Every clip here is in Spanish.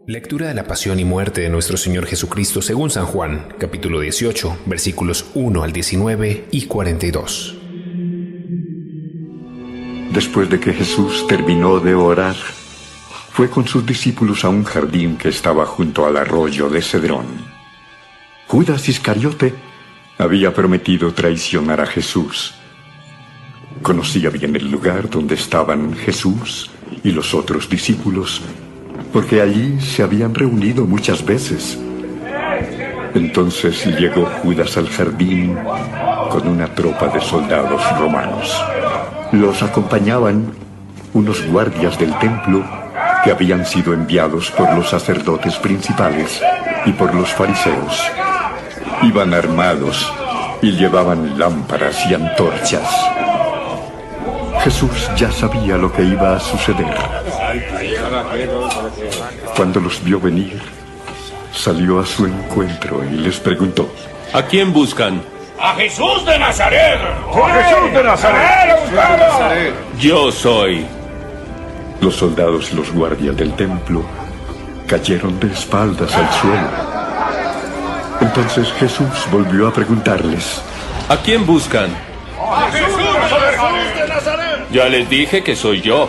Lectura de la pasión y muerte de nuestro Señor Jesucristo según San Juan, capítulo 18, versículos 1 al 19 y 42. Después de que Jesús terminó de orar, fue con sus discípulos a un jardín que estaba junto al arroyo de Cedrón. Judas Iscariote había prometido traicionar a Jesús. Conocía bien el lugar donde estaban Jesús y los otros discípulos, porque allí se habían reunido muchas veces. Entonces llegó Judas al jardín con una tropa de soldados romanos. Los acompañaban unos guardias del templo que habían sido enviados por los sacerdotes principales y por los fariseos. Iban armados y llevaban lámparas y antorchas. Jesús ya sabía lo que iba a suceder. Cuando los vio venir, salió a su encuentro y les preguntó: ¿A quién buscan? ¡A Jesús de Nazaret! ¡A Jesús de Nazaret! Yo soy. Los soldados y los guardias del templo cayeron de espaldas al suelo. Entonces Jesús volvió a preguntarles: ¿A quién buscan? ¡A Jesús de Nazaret! Ya les dije que soy yo.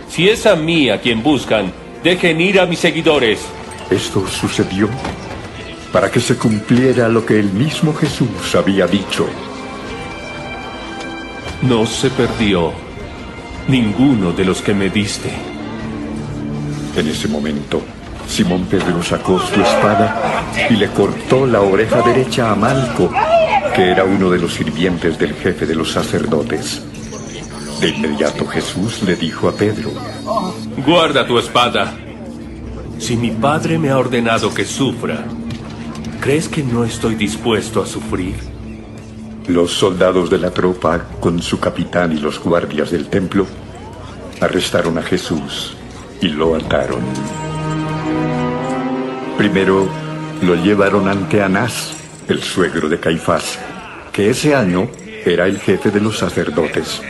Si es a mí a quien buscan, dejen ir a mis seguidores. Esto sucedió para que se cumpliera lo que el mismo Jesús había dicho. No se perdió ninguno de los que me diste. En ese momento, Simón Pedro sacó su espada y le cortó la oreja derecha a Malco, que era uno de los sirvientes del jefe de los sacerdotes. De inmediato Jesús le dijo a Pedro: Guarda tu espada. Si mi padre me ha ordenado que sufra, ¿crees que no estoy dispuesto a sufrir? Los soldados de la tropa, con su capitán y los guardias del templo, arrestaron a Jesús y lo ataron. Primero lo llevaron ante Anás, el suegro de Caifás, que ese año era el jefe de los sacerdotes.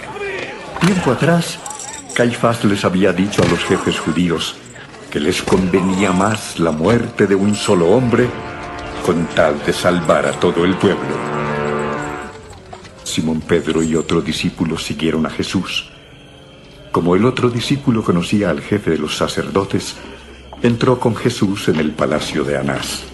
Tiempo atrás, Caifás les había dicho a los jefes judíos que les convenía más la muerte de un solo hombre con tal de salvar a todo el pueblo. Simón Pedro y otro discípulo siguieron a Jesús. Como el otro discípulo conocía al jefe de los sacerdotes, entró con Jesús en el palacio de Anás.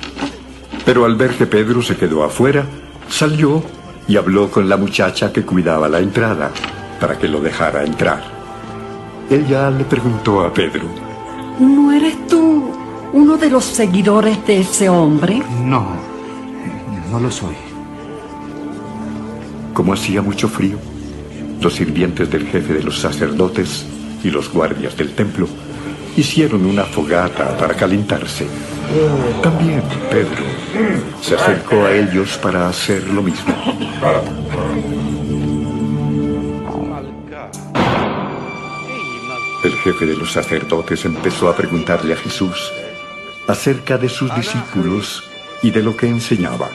Pero al ver que Pedro se quedó afuera, salió y habló con la muchacha que cuidaba la entrada para que lo dejara entrar. Ella le preguntó a Pedro: ¿No eres tú uno de los seguidores de ese hombre? No lo soy. Como hacía mucho frío, los sirvientes del jefe de los sacerdotes y los guardias del templo hicieron una fogata para calentarse. También Pedro se acercó a ellos para hacer lo mismo. El jefe de los sacerdotes empezó a preguntarle a Jesús acerca de sus discípulos y de lo que enseñaba.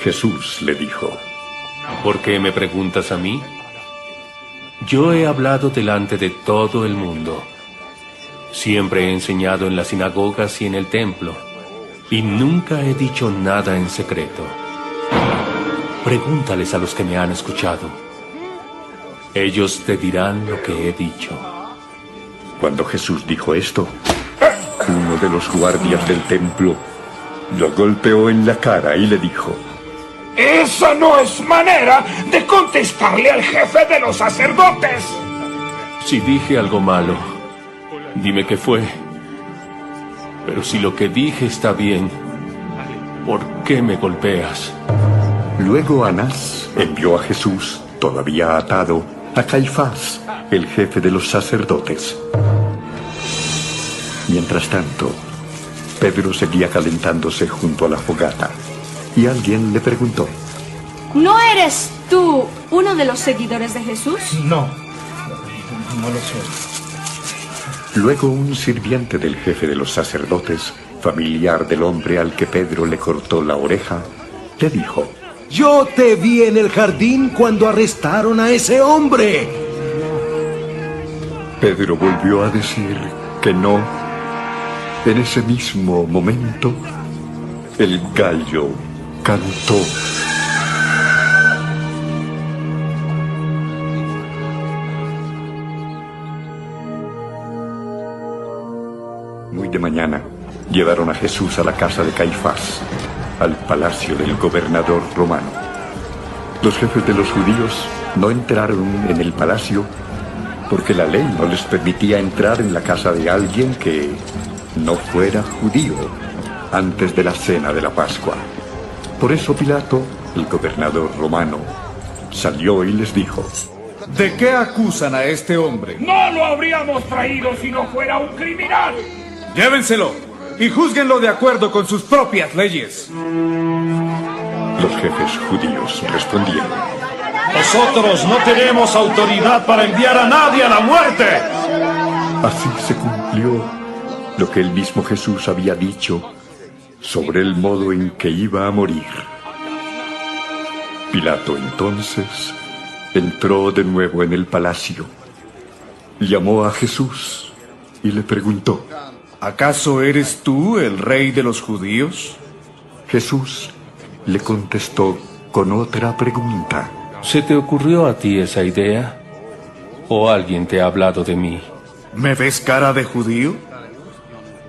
Jesús le dijo: ¿Por qué me preguntas a mí? Yo he hablado delante de todo el mundo. Siempre he enseñado en las sinagogas y en el templo, y nunca he dicho nada en secreto. Pregúntales a los que me han escuchado. Ellos te dirán lo que he dicho. Cuando Jesús dijo esto, uno de los guardias del templo lo golpeó en la cara y le dijo: ¡Esa no es manera de contestarle al jefe de los sacerdotes! Si dije algo malo, dime qué fue. Pero si lo que dije está bien, ¿por qué me golpeas? Luego Anás envió a Jesús, todavía atado, a Caifás, el jefe de los sacerdotes. Mientras tanto, Pedro seguía calentándose junto a la fogata, y alguien le preguntó: ¿No eres tú uno de los seguidores de Jesús? No lo soy. Luego un sirviente del jefe de los sacerdotes, familiar del hombre al que Pedro le cortó la oreja, le dijo: Yo te vi en el jardín cuando arrestaron a ese hombre. Pedro volvió a decir que no. En ese mismo momento, el gallo cantó. Muy de mañana, llevaron a Jesús a la casa de Caifás, al palacio del gobernador romano. Los jefes de los judíos no entraron en el palacio porque la ley no les permitía entrar en la casa de alguien que no fuera judío antes de la cena de la Pascua. Por eso Pilato, el gobernador romano, salió y les dijo: ¿De qué acusan a este hombre? No lo habríamos traído si no fuera un criminal. Llévenselo y júzguenlo de acuerdo con sus propias leyes. Los jefes judíos respondieron: Nosotros no tenemos autoridad para enviar a nadie a la muerte. Así se cumplió lo que el mismo Jesús había dicho sobre el modo en que iba a morir. Pilato entonces entró de nuevo en el palacio, llamó a Jesús y le preguntó: ¿Acaso eres tú el rey de los judíos? Jesús le contestó con otra pregunta: ¿Se te ocurrió a ti esa idea? ¿O alguien te ha hablado de mí? ¿Me ves cara de judío?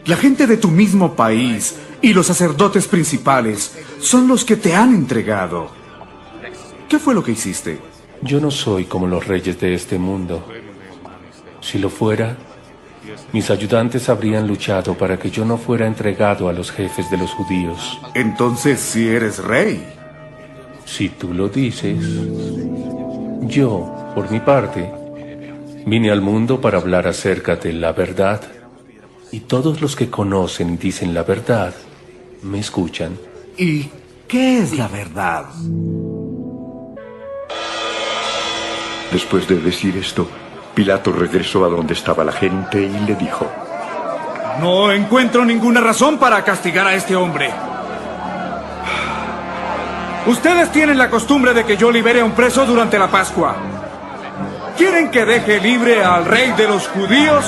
La gente de tu mismo país y los sacerdotes principales son los que te han entregado. ¿Qué fue lo que hiciste? Yo no soy como los reyes de este mundo. Si lo fuera, mis ayudantes habrían luchado para que yo no fuera entregado a los jefes de los judíos. Entonces sí eres rey. Si tú lo dices. Yo, por mi parte, vine al mundo para hablar acerca de la verdad. Y todos los que conocen y dicen la verdad, me escuchan. ¿Y qué es la verdad? Después de decir esto, Pilato regresó a donde estaba la gente y le dijo: No encuentro ninguna razón para castigar a este hombre. Ustedes tienen la costumbre de que yo libere a un preso durante la Pascua. ¿Quieren que deje libre al rey de los judíos?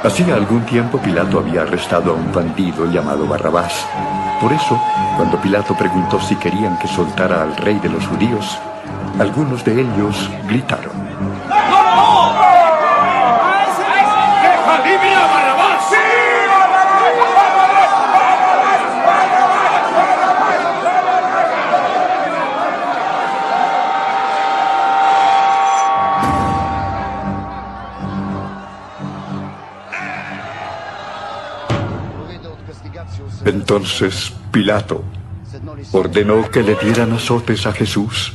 Hacía algún tiempo Pilato había arrestado a un bandido llamado Barrabás. Por eso, cuando Pilato preguntó si querían que soltara al rey de los judíos, algunos de ellos gritaron: ¡Deja libre a Barrabás! ¡Sí! Entonces Pilato ordenó que le dieran azotes a Jesús.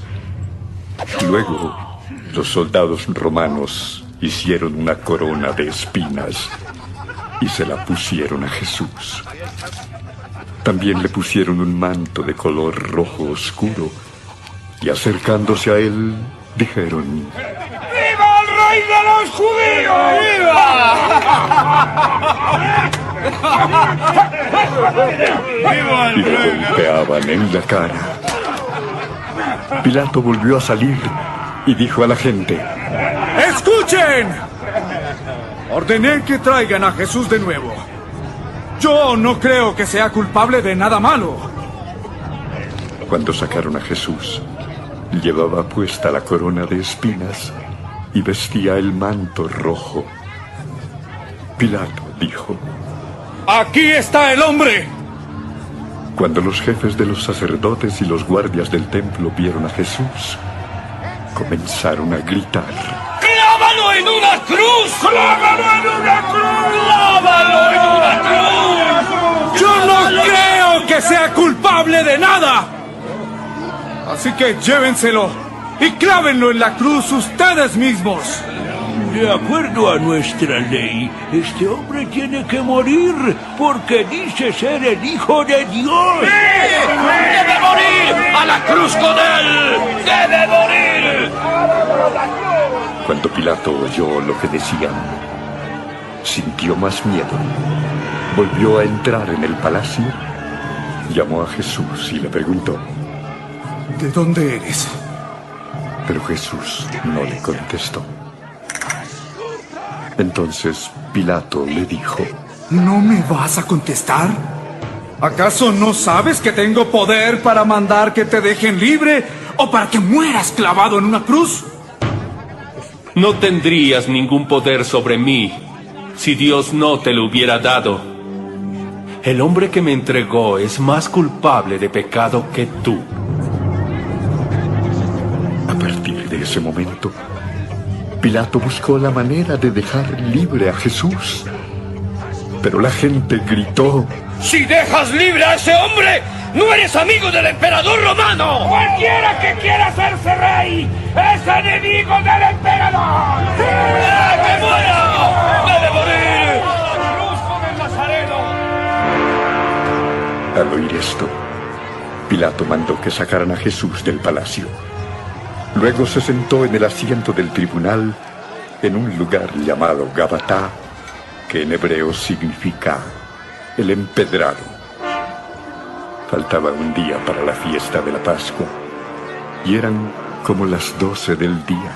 Luego, los soldados romanos hicieron una corona de espinas y se la pusieron a Jesús. También le pusieron un manto de color rojo oscuro y acercándose a él, dijeron: ¡Viva el rey de los judíos! Y lo golpeaban en la cara. Pilato volvió a salir y dijo a la gente: ¡Escuchen! Ordené que traigan a Jesús de nuevo. Yo no creo que sea culpable de nada malo. Cuando sacaron a Jesús, llevaba puesta la corona de espinas y vestía el manto rojo. Pilato dijo: ¡Aquí está el hombre! Cuando los jefes de los sacerdotes y los guardias del templo vieron a Jesús, comenzaron a gritar: ¡Clávalo en una cruz! ¡Clávalo en una cruz! ¡Clávalo en una cruz! ¡Yo no creo que sea culpable de nada! Así que llévenselo y clávenlo en la cruz ustedes mismos. De acuerdo a nuestra ley, este hombre tiene que morir porque dice ser el Hijo de Dios. ¡Debe morir! ¡A la cruz con él! ¡Debe morir! Cuando Pilato oyó lo que decían, sintió más miedo. Volvió a entrar en el palacio, llamó a Jesús y le preguntó: ¿De dónde eres? Pero Jesús no le contestó. Entonces Pilato le dijo: ¿No me vas a contestar? ¿Acaso no sabes que tengo poder para mandar que te dejen libre o para que mueras clavado en una cruz? No tendrías ningún poder sobre mí si Dios no te lo hubiera dado. El hombre que me entregó es más culpable de pecado que tú. A partir de ese momento, Pilato buscó la manera de dejar libre a Jesús. Pero la gente gritó: Si dejas libre a ese hombre, no eres amigo del emperador romano. Cualquiera que quiera hacerse rey es enemigo del emperador. ¡Que muera! ¡Debe morir! ¡Cruz del Nazareno! Al oír esto, Pilato mandó que sacaran a Jesús del palacio. Luego se sentó en el asiento del tribunal en un lugar llamado Gabatá, que en hebreo significa el empedrado. Faltaba un día para la fiesta de la Pascua y eran como las 12 del día.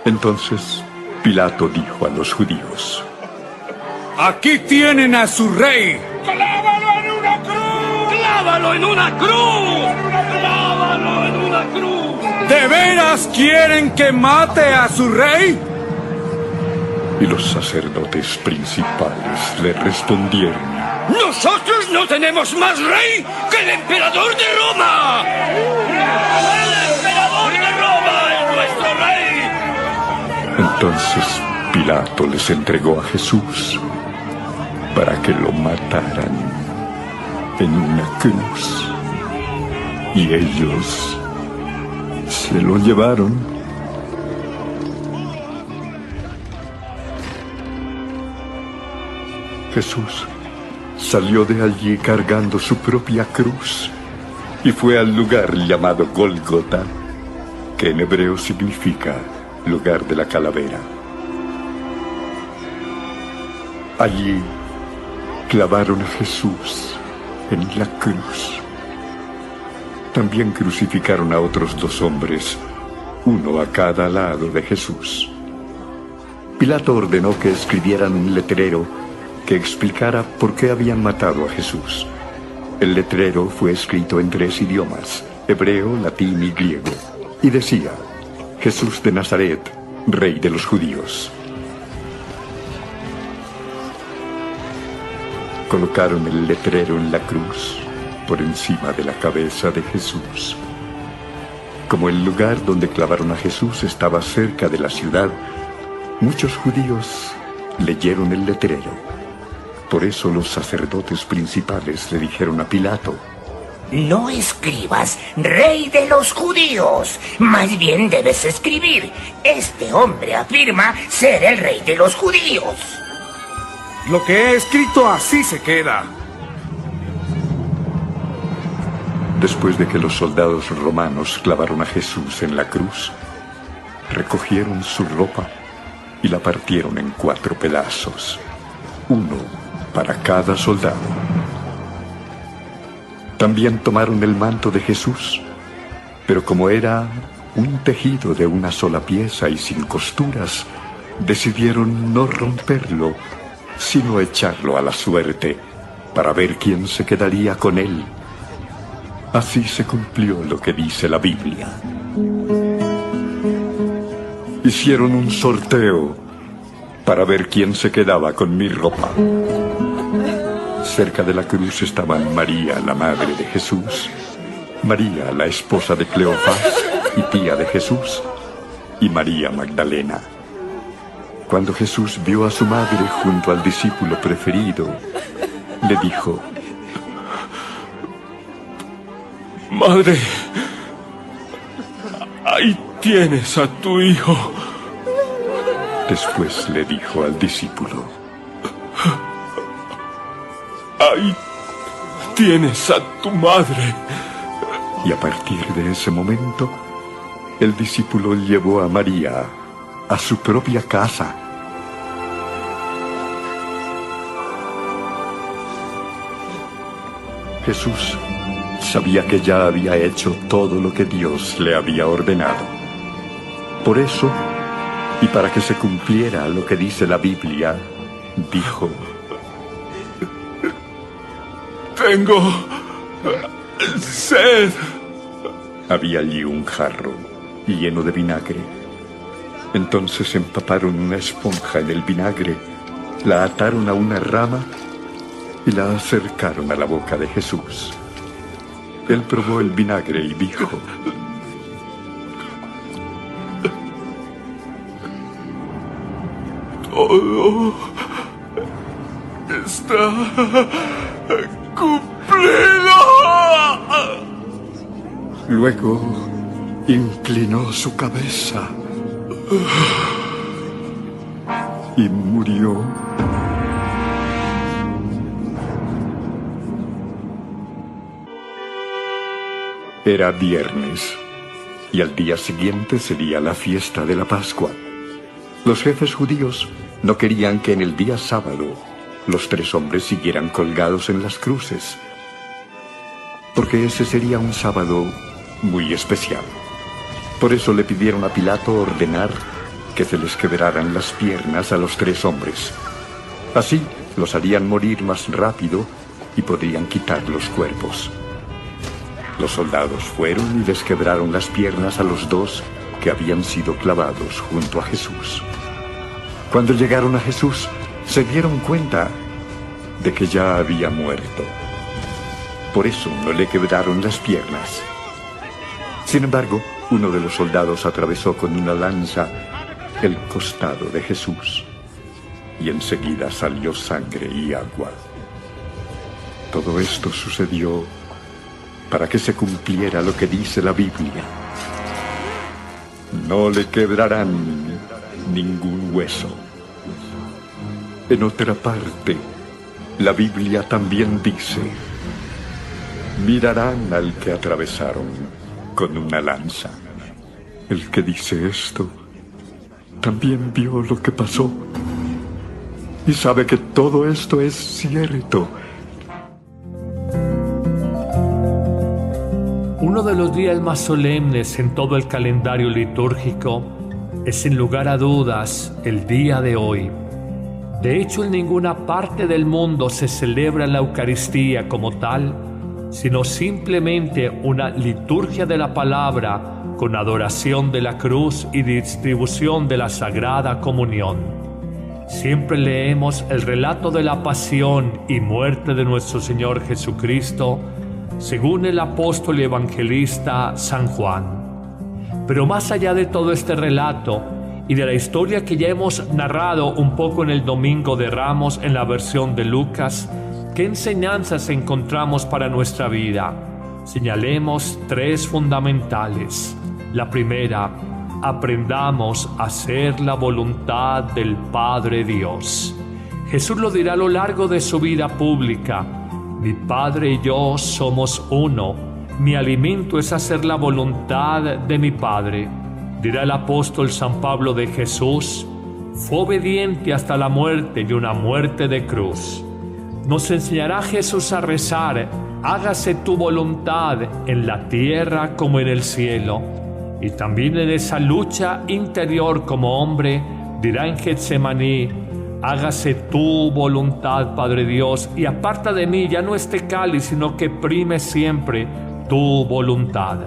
Entonces Pilato dijo a los judíos: Aquí tienen a su rey. ¡Clávalo en una cruz! ¡Clávalo en una cruz! ¡Clávalo en una cruz! ¿De veras quieren que mate a su rey? Y los sacerdotes principales le respondieron: ¡Nosotros no tenemos más rey que el emperador de Roma! ¡El emperador de Roma es nuestro rey! Entonces Pilato les entregó a Jesús para que lo mataran en una cruz. Y ellos se lo llevaron. Jesús salió de allí cargando su propia cruz y fue al lugar llamado Gólgota, que en hebreo significa lugar de la calavera. Allí clavaron a Jesús en la cruz. También crucificaron a otros 2 hombres, uno a cada lado de Jesús. Pilato ordenó que escribieran un letrero que explicara por qué habían matado a Jesús. El letrero fue escrito en 3 idiomas, hebreo, latín y griego, y decía: Jesús de Nazaret, Rey de los Judíos. Colocaron el letrero en la cruz por encima de la cabeza de Jesús. Como el lugar donde clavaron a Jesús estaba cerca de la ciudad, muchos judíos leyeron el letrero. Por eso los sacerdotes principales le dijeron a Pilato: No escribas Rey de los Judíos, más bien debes escribir: Este hombre afirma ser el Rey de los Judíos. Lo que he escrito así se queda. Después de que los soldados romanos clavaron a Jesús en la cruz, recogieron su ropa y la partieron en 4 pedazos, uno para cada soldado. También tomaron el manto de Jesús, pero como era un tejido de una sola pieza y sin costuras, decidieron no romperlo, sino echarlo a la suerte para ver quién se quedaría con él. Así se cumplió lo que dice la Biblia. Hicieron un sorteo para ver quién se quedaba con mi ropa. Cerca de la cruz estaban María, la madre de Jesús, María, la esposa de Cleofás y tía de Jesús, y María Magdalena. Cuando Jesús vio a su madre junto al discípulo preferido, le dijo: Madre, ahí tienes a tu hijo. Después le dijo al discípulo: Ahí tienes a tu madre. Y a partir de ese momento, el discípulo llevó a María a su propia casa. Jesús sabía que ya había hecho todo lo que Dios le había ordenado. Por eso, Y para que se cumpliera lo que dice la Biblia, dijo: Tengo sed. Había allí un jarro lleno de vinagre. Entonces empaparon una esponja en el vinagre, la ataron a una rama y la acercaron a la boca de Jesús. Él probó el vinagre y dijo: Todo está cumplido. Luego inclinó su cabeza y murió. Era viernes y al día siguiente sería la fiesta de la Pascua. Los jefes judíos no querían que en el día sábado los 3 hombres siguieran colgados en las cruces, porque ese sería un sábado muy especial. Por eso le pidieron a Pilato ordenar que se les quebraran las piernas a los 3 hombres. Así los harían morir más rápido y podrían quitar los cuerpos. Los soldados fueron y les quebraron las piernas a los 2 que habían sido clavados junto a Jesús. Cuando llegaron a Jesús, se dieron cuenta de que ya había muerto. Por eso no le quebraron las piernas. Sin embargo, uno de los soldados atravesó con una lanza el costado de Jesús, y enseguida salió sangre y agua. Todo esto sucedió para que se cumpliera lo que dice la Biblia: no le quebrarán ningún hueso. En otra parte, la Biblia también dice: mirarán al que atravesaron con una lanza. El que dice esto también vio lo que pasó y sabe que todo esto es cierto. Uno de los días más solemnes en todo el calendario litúrgico es sin lugar a dudas el día de hoy. De hecho, en ninguna parte del mundo se celebra la Eucaristía como tal, sino simplemente una liturgia de la palabra con adoración de la cruz y distribución de la Sagrada Comunión. Siempre leemos el relato de la pasión y muerte de nuestro Señor Jesucristo, según el apóstol y evangelista San Juan. Pero más allá de todo este relato y de la historia que ya hemos narrado un poco en el Domingo de Ramos en la versión de Lucas, ¿qué enseñanzas encontramos para nuestra vida? Señalemos 3 fundamentales. La primera: aprendamos a hacer la voluntad del Padre Dios. Jesús lo dirá a lo largo de su vida pública: mi Padre y yo somos uno. Mi alimento es hacer la voluntad de mi Padre. Dirá el apóstol San Pablo de Jesús: fue obediente hasta la muerte y una muerte de cruz. Nos enseñará Jesús a rezar: hágase tu voluntad en la tierra como en el cielo. Y también en esa lucha interior como hombre, dirá en Getsemaní: hágase tu voluntad, Padre Dios, y aparta de mí ya no este cáliz, sino que prime siempre tu voluntad.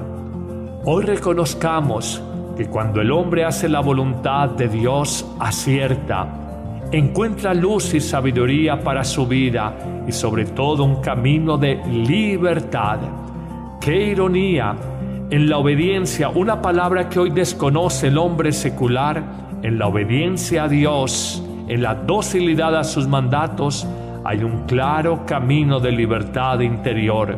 Hoy reconozcamos que cuando el hombre hace la voluntad de Dios, acierta, encuentra luz y sabiduría para su vida y sobre todo un camino de libertad. ¡Qué ironía! En la obediencia, una palabra que hoy desconoce el hombre secular, en la obediencia a Dios, en la docilidad a sus mandatos, hay un claro camino de libertad interior.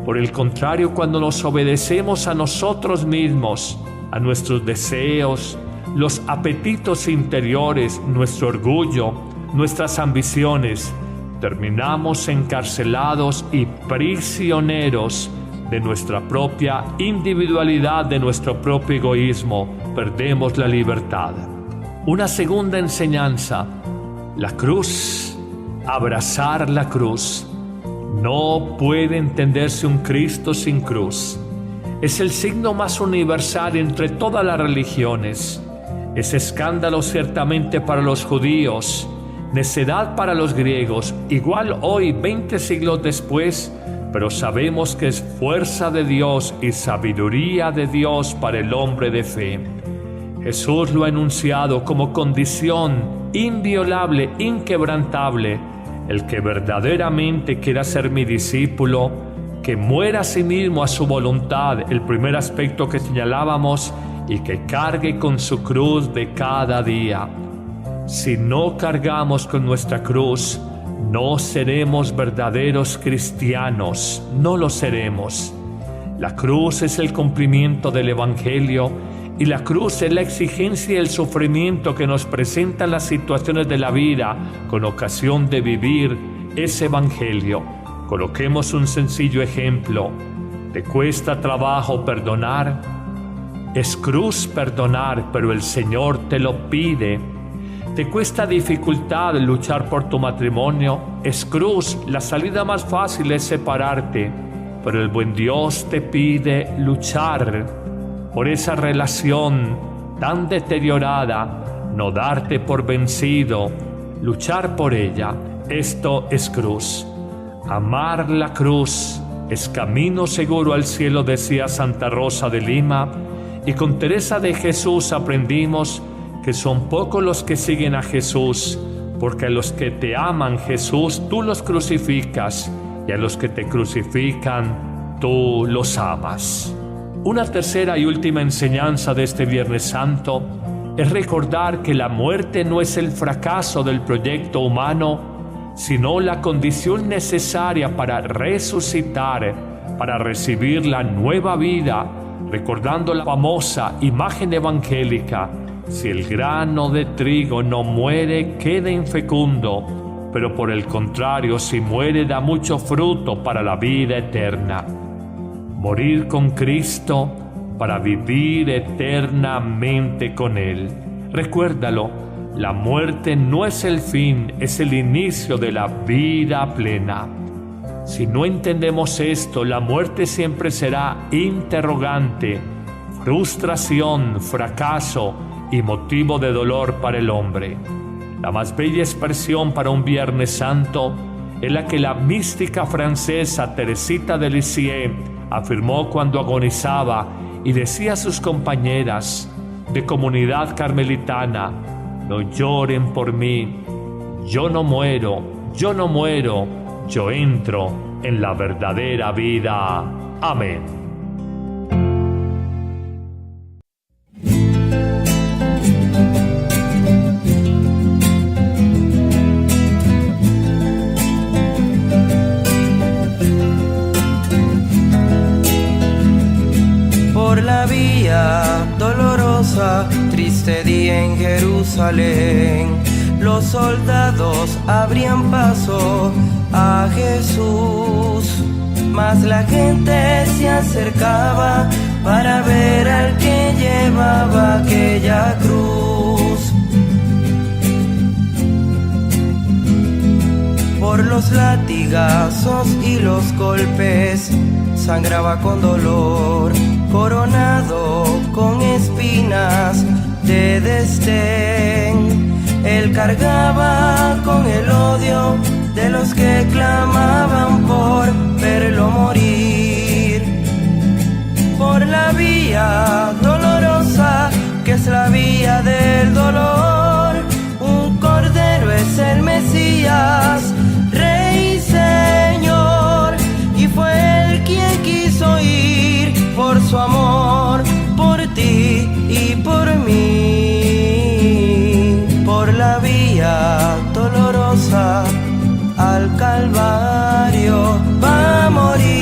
Por el contrario, cuando nos obedecemos a nosotros mismos, a nuestros deseos, los apetitos interiores, nuestro orgullo, nuestras ambiciones, terminamos encarcelados y prisioneros de nuestra propia individualidad, de nuestro propio egoísmo. Perdemos la libertad. Una segunda enseñanza: la cruz, abrazar la cruz. No puede entenderse un Cristo sin cruz. Es el signo más universal entre todas las religiones. Es escándalo ciertamente para los judíos, necedad para los griegos, igual hoy 20 siglos después, pero sabemos que es fuerza de Dios y sabiduría de Dios para el hombre de fe. Jesús lo ha enunciado como condición inviolable, inquebrantable. El que verdaderamente quiera ser mi discípulo, que muera a sí mismo a su voluntad, el primer aspecto que señalábamos, y que cargue con su cruz de cada día. Si no cargamos con nuestra cruz, no seremos verdaderos cristianos, no lo seremos. La cruz es el cumplimiento del Evangelio y la cruz es la exigencia y el sufrimiento que nos presentan las situaciones de la vida con ocasión de vivir ese Evangelio. Coloquemos un sencillo ejemplo. ¿Te cuesta trabajo perdonar? Es cruz perdonar, pero el Señor te lo pide. ¿Te cuesta dificultad luchar por tu matrimonio? Es cruz, la salida más fácil es separarte, pero el buen Dios te pide luchar por esa relación tan deteriorada, no darte por vencido, luchar por ella. Esto es cruz. Amar la cruz es camino seguro al cielo, decía Santa Rosa de Lima, y con Teresa de Jesús aprendimos que son pocos los que siguen a Jesús, porque a los que te aman, Jesús, tú los crucificas, y a los que te crucifican, tú los amas. Una tercera y última enseñanza de este Viernes Santo es recordar que la muerte no es el fracaso del proyecto humano, sino la condición necesaria para resucitar, para recibir la nueva vida, recordando la famosa imagen evangélica: si el grano de trigo no muere, queda infecundo, pero por el contrario, si muere, da mucho fruto para la vida eterna. Morir con Cristo para vivir eternamente con Él. Recuérdalo, la muerte no es el fin, es el inicio de la vida plena. Si no entendemos esto, la muerte siempre será interrogante, frustración, fracaso y motivo de dolor para el hombre. La más bella expresión para un Viernes Santo es la que la mística francesa Teresita de Lisieux afirmó cuando agonizaba y decía a sus compañeras de comunidad carmelitana: no lloren por mí, yo no muero, yo entro en la verdadera vida. Amén. Por la vía dolorosa, triste día en Jerusalén, los soldados abrían paso a Jesús, mas la gente se acercaba para ver al que llevaba aquella cruz. Por los latigazos y los golpes sangraba con dolor, coronado con espinas de desdén. Él cargaba con el odio de los que clamaban por verlo morir. Por la vía dolorosa, que es la vía del dolor, un cordero es el Mesías, Rey y Señor, y fue él quien quiso ir por su amor, por ti y por mí. Por la vía dolorosa al Calvario va a morir.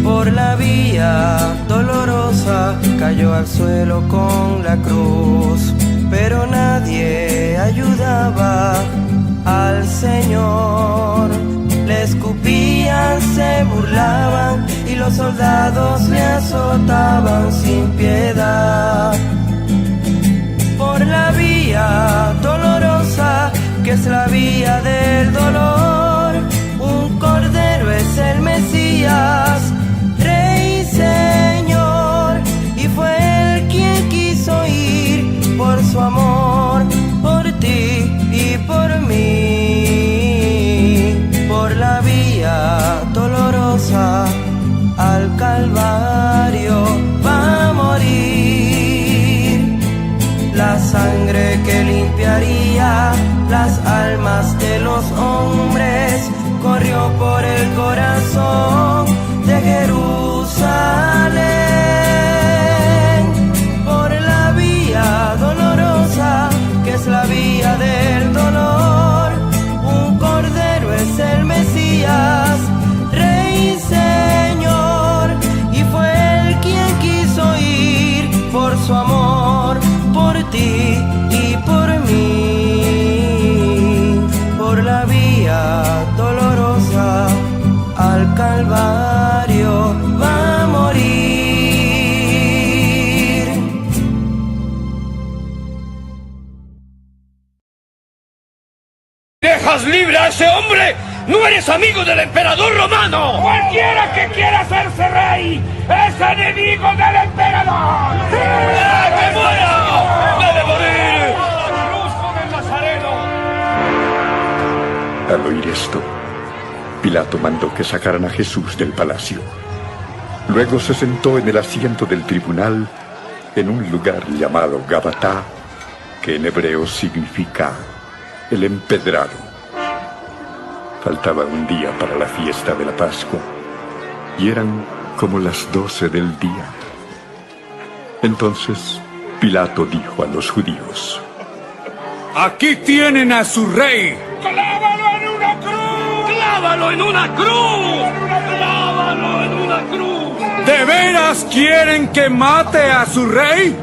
Por la vía dolorosa cayó al suelo con la cruz, pero nadie ayudaba al Señor. Le escupían, se burlaban y los soldados le azotaban sin piedad. Por la vía dolorosa que es la vía del dolor. Un cordero es el Mesías, Rey y Señor, y fue él quien quiso ir por su amor, por ti y por mí, por la vía dolorosa al Calvario va a morir. La sangre que limpiaría las almas de los hombres corrió por el corazón de Jerusalén, por la vía dolorosa que es la vía del dolor. Un cordero es el Mesías, Rey y Señor, y fue él quien quiso ir por su amor, por ti y por mí, por la vía dolorosa al Calvario va a morir. ¡Dejas libre a ese hombre! ¡No eres amigo del emperador romano! ¡Cualquiera que quiera hacerse rey es enemigo del emperador! ¡Que muera! ¡Debe morir! ¡Cruz con el Nazareno! Al oír esto, Pilato mandó que sacaran a Jesús del palacio. Luego se sentó en el asiento del tribunal en un lugar llamado Gabatá, que en hebreo significa el empedrado. Faltaba un día para la fiesta de la Pascua y eran como las 12 del día. Entonces Pilato dijo a los judíos: ¡Aquí tienen a su rey! ¡Clávalo en una cruz! ¡Clávalo en una cruz! ¡Clávalo en una cruz! ¿De veras quieren que mate a su rey?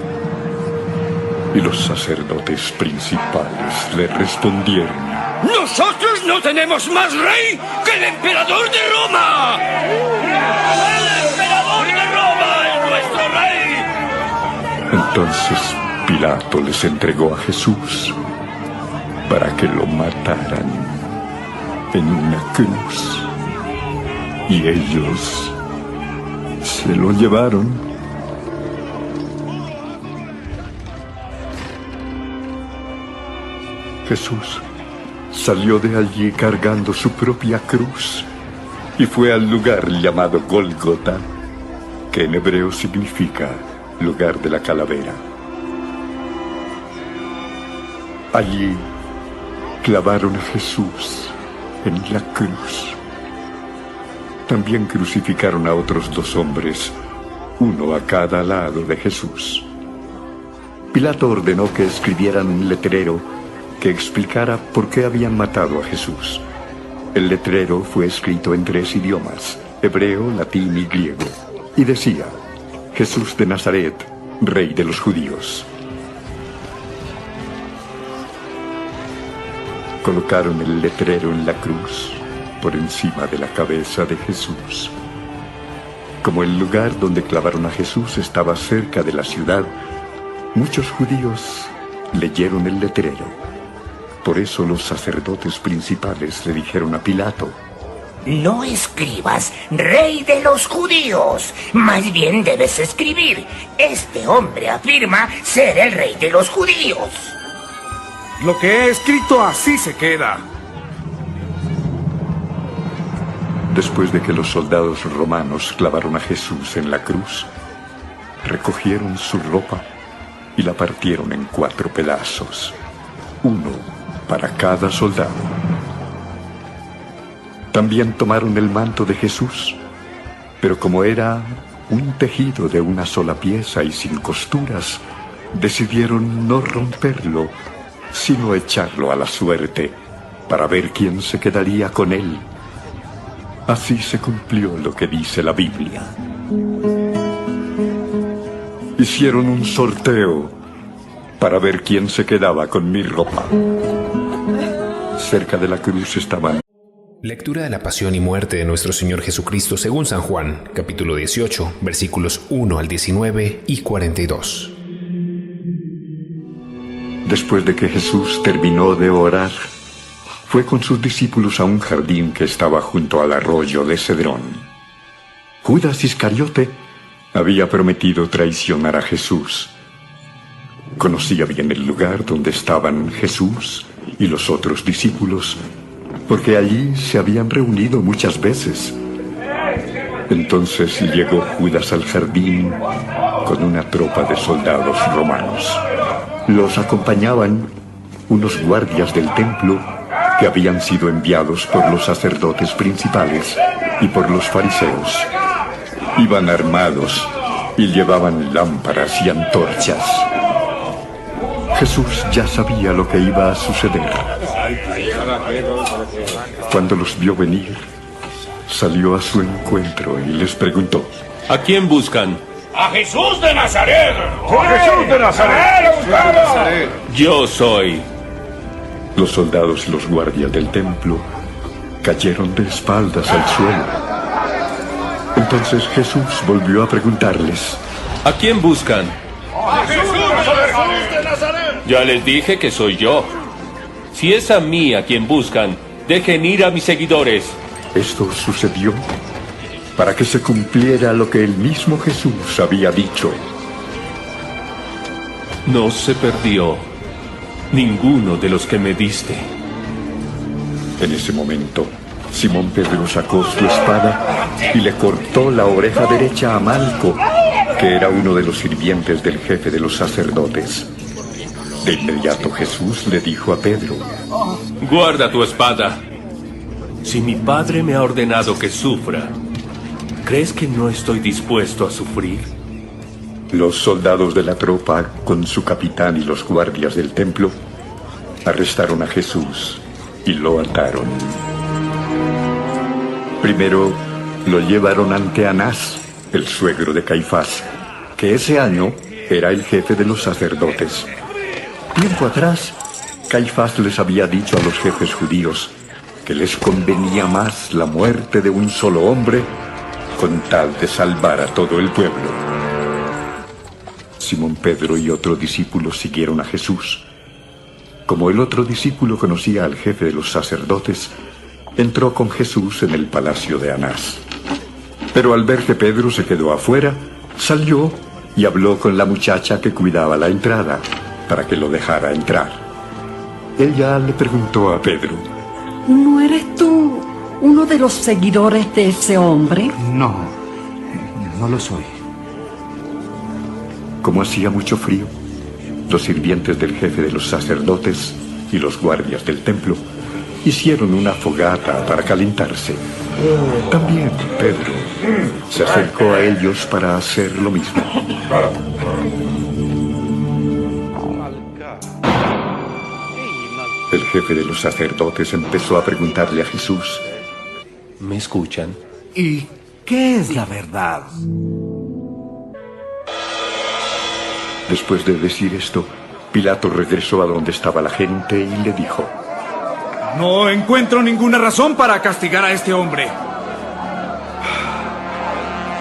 Y los sacerdotes principales le respondieron: ¡Nosotros no tenemos más rey que el emperador de Roma! ¡El emperador de Roma es nuestro rey! Entonces Pilato les entregó a Jesús para que lo mataran en una cruz. Y ellos se lo llevaron. Jesús salió de allí cargando su propia cruz y fue al lugar llamado Gólgota, que en hebreo significa lugar de la calavera. Allí clavaron a Jesús en la cruz. También crucificaron a otros 2 hombres, uno a cada lado de Jesús. Pilato ordenó que escribieran un letrero que explicara por qué habían matado a Jesús. El letrero fue escrito en 3 idiomas, hebreo, latín y griego, y decía: Jesús de Nazaret, Rey de los Judíos. Colocaron el letrero en la cruz, por encima de la cabeza de Jesús. Como el lugar donde clavaron a Jesús estaba cerca de la ciudad, muchos judíos leyeron el letrero. Por eso los sacerdotes principales le dijeron a Pilato: No escribas Rey de los Judíos, más bien debes escribir: Este hombre afirma ser el Rey de los Judíos. Lo que he escrito así se queda. Después de que los soldados romanos clavaron a Jesús en la cruz, recogieron su ropa y la partieron en 4 pedazos, uno para cada soldado. También tomaron el manto de Jesús, pero como era un tejido de una sola pieza y sin costuras, decidieron no romperlo, sino echarlo a la suerte para ver quién se quedaría con él. Así se cumplió lo que dice la Biblia. Hicieron un sorteo para ver quién se quedaba con mi ropa. Cerca de la cruz estaban. Lectura de la pasión y muerte de nuestro Señor Jesucristo según San Juan, capítulo 18, versículos 1 al 19 y 42. Después de que Jesús terminó de orar, fue con sus discípulos a un jardín que estaba junto al arroyo de Cedrón. Judas Iscariote había prometido traicionar a Jesús. Conocía bien el lugar donde estaban Jesús y los otros discípulos, porque allí se habían reunido muchas veces. Entonces llegó Judas al jardín con una tropa de soldados romanos. Los acompañaban unos guardias del templo que habían sido enviados por los sacerdotes principales y por los fariseos. Iban armados y llevaban lámparas y antorchas. Jesús ya sabía lo que iba a suceder. Cuando los vio venir, salió a su encuentro y les preguntó: ¿A quién buscan? ¡A Jesús de Nazaret! ¡A Jesús de Nazaret! Yo soy. Los soldados y los guardias del templo cayeron de espaldas al suelo. Entonces Jesús volvió a preguntarles: ¿A quién buscan? ¡A Jesús de Nazaret! Ya les dije que soy yo. Si es a mí a quien buscan, dejen ir a mis seguidores. Esto sucedió para que se cumpliera lo que el mismo Jesús había dicho. No se perdió ninguno de los que me diste. En ese momento, Simón Pedro sacó su espada y le cortó la oreja derecha a Malco, que era uno de los sirvientes del jefe de los sacerdotes. De inmediato Jesús le dijo a Pedro: Guarda tu espada. Si mi padre me ha ordenado que sufra, ¿crees que no estoy dispuesto a sufrir? Los soldados de la tropa, con su capitán y los guardias del templo, arrestaron a Jesús y lo ataron. Primero lo llevaron ante Anás, el suegro de Caifás, que ese año era el jefe de los sacerdotes. Tiempo atrás, Caifás les había dicho a los jefes judíos que les convenía más la muerte de un solo hombre con tal de salvar a todo el pueblo. Simón Pedro y otro discípulo siguieron a Jesús. Como el otro discípulo conocía al jefe de los sacerdotes, entró con Jesús en el palacio de Anás. Pero al ver que Pedro se quedó afuera, salió y habló con la muchacha que cuidaba la entrada para que lo dejara entrar. Ella le preguntó a Pedro: ¿No eres tú uno de los seguidores de ese hombre? No, no lo soy. Como hacía mucho frío, los sirvientes del jefe de los sacerdotes y los guardias del templo hicieron una fogata para calentarse. También Pedro se acercó a ellos para hacer lo mismo. El jefe de los sacerdotes empezó a preguntarle a Jesús: ¿Me escuchan? ¿Y qué es la verdad? Después de decir esto, Pilato regresó a donde estaba la gente y le dijo: No encuentro ninguna razón para castigar a este hombre.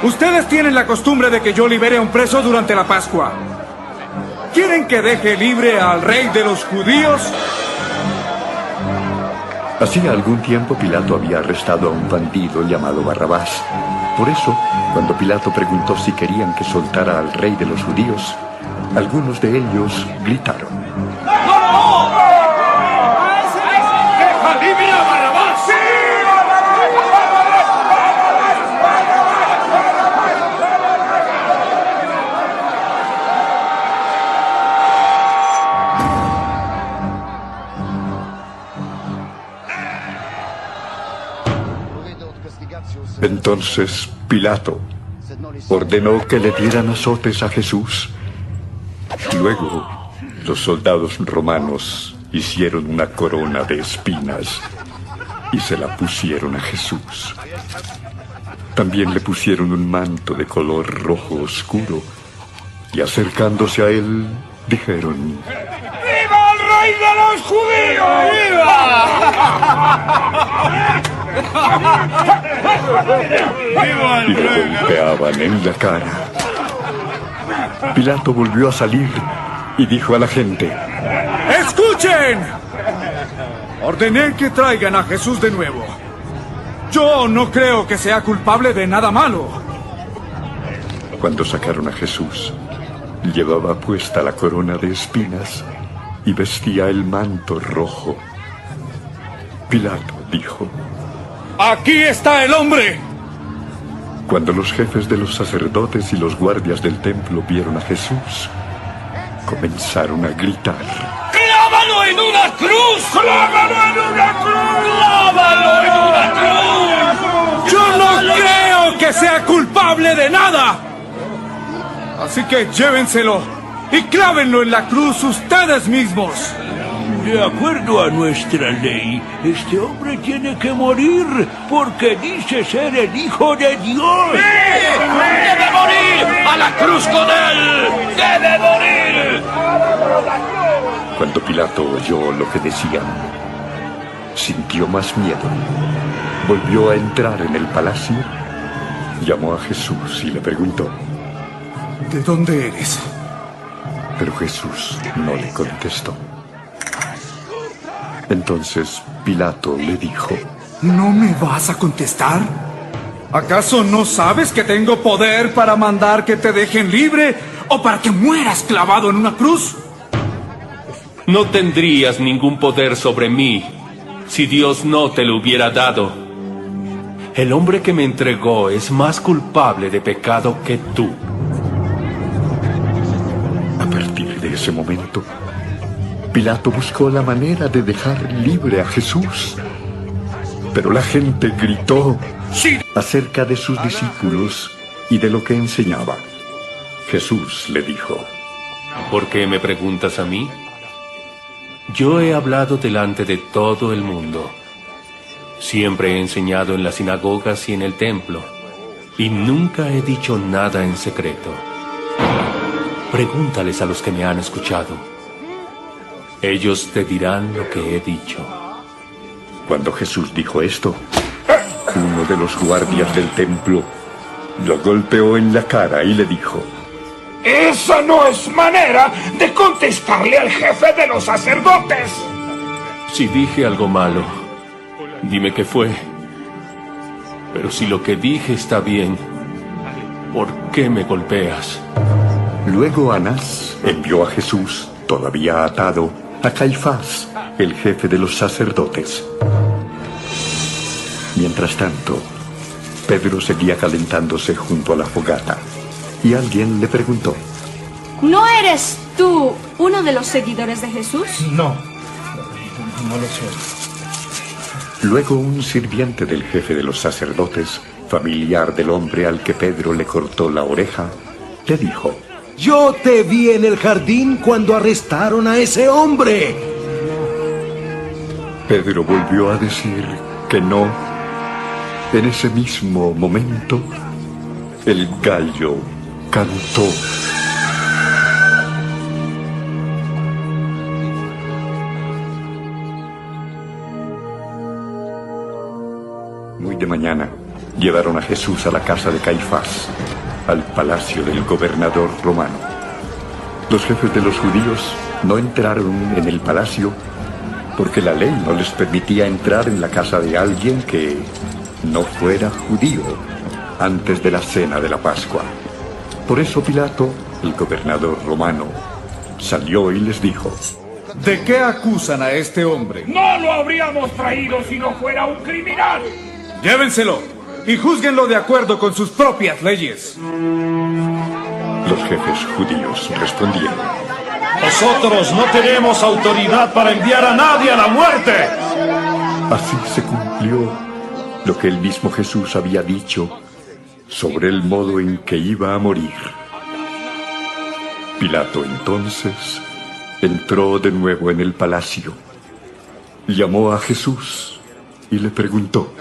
Ustedes tienen la costumbre de que yo libere a un preso durante la Pascua. ¿Quieren que deje libre al rey de los judíos? Hacía algún tiempo Pilato había arrestado a un bandido llamado Barrabás. Por eso, cuando Pilato preguntó si querían que soltara al rey de los judíos, algunos de ellos gritaron: ¡Deja libre a Barrabás! ¡Sí! Entonces Pilato ordenó que le dieran azotes a Jesús. Luego, los soldados romanos hicieron una corona de espinas y se la pusieron a Jesús. También le pusieron un manto de color rojo oscuro y acercándose a él, dijeron: ¡Viva el rey de los judíos! ¡Viva! Y lo golpeaban en la cara. Pilato volvió a salir y dijo a la gente: ¡Escuchen! Ordené que traigan a Jesús de nuevo. Yo no creo que sea culpable de nada malo. Cuando sacaron a Jesús, llevaba puesta la corona de espinas y vestía el manto rojo. Pilato dijo: ¡Aquí está el hombre! Cuando los jefes de los sacerdotes y los guardias del templo vieron a Jesús, comenzaron a gritar: ¡Clávalo en una cruz! ¡Clávalo en una cruz! ¡Clávalo en una cruz! ¡Yo no creo que sea culpable de nada! Así que llévenselo y clávenlo en la cruz ustedes mismos. De acuerdo a nuestra ley, este hombre tiene que morir porque dice ser el Hijo de Dios. ¡Sí! ¡Debe morir! ¡A la cruz con él! ¡Debe morir! Cuando Pilato oyó lo que decían, sintió más miedo. Volvió a entrar en el palacio, llamó a Jesús y le preguntó: ¿de dónde eres? Pero Jesús no le contestó. Entonces Pilato le dijo: ¿no me vas a contestar? ¿Acaso no sabes que tengo poder para mandar que te dejen libre o para que mueras clavado en una cruz? No tendrías ningún poder sobre mí si Dios no te lo hubiera dado. El hombre que me entregó es más culpable de pecado que tú. A partir de ese momento, Pilato buscó la manera de dejar libre a Jesús. Pero la gente gritó acerca de sus discípulos y de lo que enseñaba. Jesús le dijo: ¿por qué me preguntas a mí? Yo he hablado delante de todo el mundo. Siempre he enseñado en las sinagogas y en el templo, y nunca he dicho nada en secreto. Pregúntales a los que me han escuchado. Ellos te dirán lo que he dicho. Cuando Jesús dijo esto, uno de los guardias del templo lo golpeó en la cara y le dijo: ¡esa no es manera de contestarle al jefe de los sacerdotes! Si dije algo malo, dime qué fue. Pero si lo que dije está bien, ¿por qué me golpeas? Luego Anás envió a Jesús, todavía atado, a Caifás, el jefe de los sacerdotes. Mientras tanto, Pedro seguía calentándose junto a la fogata, y alguien le preguntó: ¿no eres tú uno de los seguidores de Jesús? No lo soy. Luego un sirviente del jefe de los sacerdotes, familiar del hombre al que Pedro le cortó la oreja, le dijo: yo te vi en el jardín cuando arrestaron a ese hombre. Pedro volvió a decir que no. En ese mismo momento, el gallo cantó. Muy de mañana, llevaron a Jesús a la casa de Caifás, al palacio del gobernador romano. Los jefes de los judíos no entraron en el palacio porque la ley no les permitía entrar en la casa de alguien que no fuera judío antes de la cena de la Pascua. Por eso Pilato, el gobernador romano, salió y les dijo: ¿de qué acusan a este hombre? ¡No lo habríamos traído si no fuera un criminal! Llévenselo y júzguenlo de acuerdo con sus propias leyes. Los jefes judíos respondieron: nosotros no tenemos autoridad para enviar a nadie a la muerte. Así se cumplió lo que el mismo Jesús había dicho sobre el modo en que iba a morir. Pilato entonces entró de nuevo en el palacio, llamó a Jesús y le preguntó: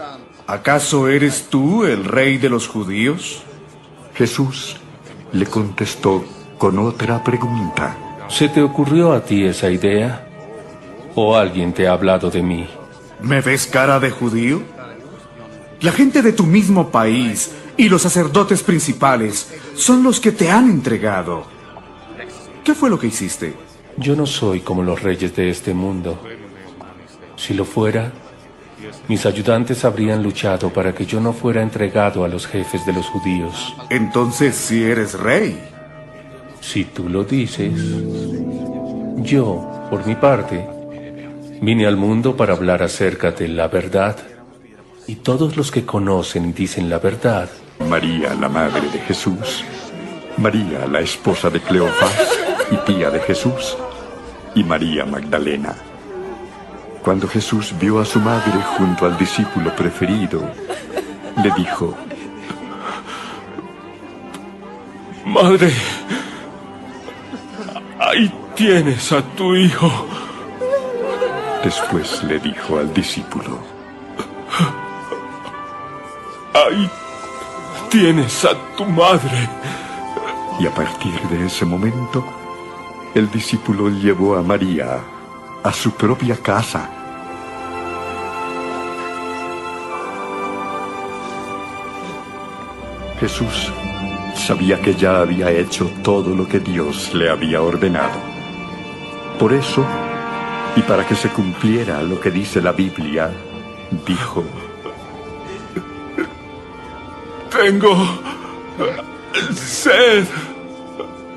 ¿acaso eres tú el rey de los judíos? Jesús le contestó con otra pregunta: ¿se te ocurrió a ti esa idea? ¿O alguien te ha hablado de mí? ¿Me ves cara de judío? La gente de tu mismo país y los sacerdotes principales son los que te han entregado. ¿Qué fue lo que hiciste? Yo no soy como los reyes de este mundo. Si lo fuera, mis ayudantes habrían luchado para que yo no fuera entregado a los jefes de los judíos. Entonces, si eres rey. Si tú lo dices. Yo, por mi parte, vine al mundo para hablar acerca de la verdad. Y todos los que conocen y dicen la verdad. María, la madre de Jesús, María, la esposa de Cleofás y tía de Jesús, y María Magdalena. Cuando Jesús vio a su madre junto al discípulo preferido, le dijo: Madre, ahí tienes a tu hijo. Después le dijo al discípulo: Ahí tienes a tu madre. Y a partir de ese momento, el discípulo llevó a María a su propia casa. Jesús sabía que ya había hecho todo lo que Dios le había ordenado. Por eso, y para que se cumpliera lo que dice la Biblia, dijo: Tengo sed.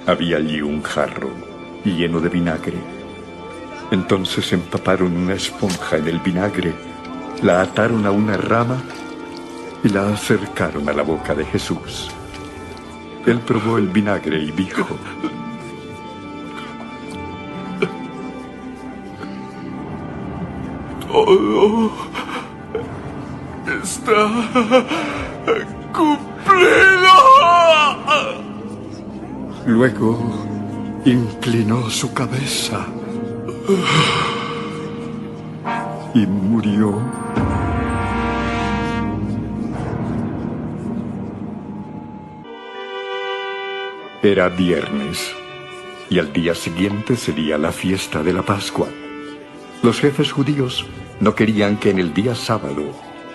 Había allí un jarro lleno de vinagre. Entonces empaparon una esponja en el vinagre, la ataron a una rama y la acercaron a la boca de Jesús. Él probó el vinagre y dijo: Todo está cumplido. Luego inclinó su cabeza y murió. Era viernes y al día siguiente sería la fiesta de la Pascua. Los jefes judíos no querían que en el día sábado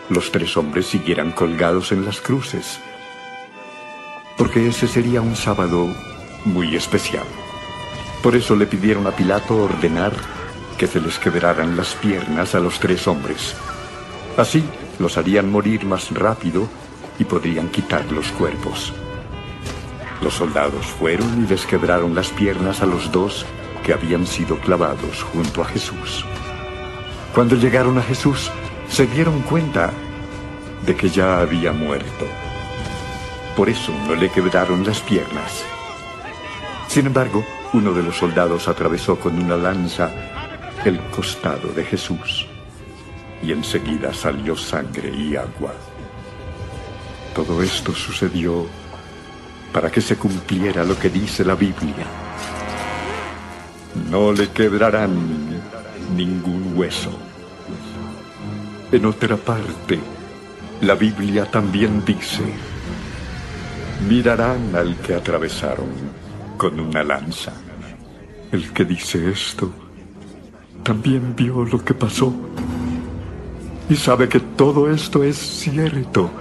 los 3 hombres siguieran colgados en las cruces, porque ese sería un sábado muy especial. Por eso le pidieron a Pilato ordenar que se les quebraran las piernas a los 3 hombres. Así los harían morir más rápido y podrían quitar los cuerpos. Los soldados fueron y les quebraron las piernas a los 2 que habían sido clavados junto a Jesús. Cuando llegaron a Jesús, se dieron cuenta de que ya había muerto. Por eso no le quebraron las piernas. Sin embargo, uno de los soldados atravesó con una lanza el costado de Jesús, y enseguida salió sangre y agua. Todo esto sucedió para que se cumpliera lo que dice la Biblia: no le quebrarán ningún hueso. En otra parte, la Biblia también dice: mirarán al que atravesaron con una lanza. El que dice esto también vio lo que pasó y sabe que todo esto es cierto.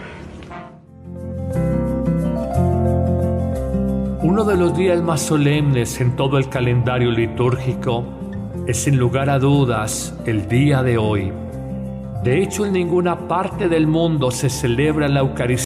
Uno de los días más solemnes en todo el calendario litúrgico es sin lugar a dudas el día de hoy. De hecho, en ninguna parte del mundo se celebra la Eucaristía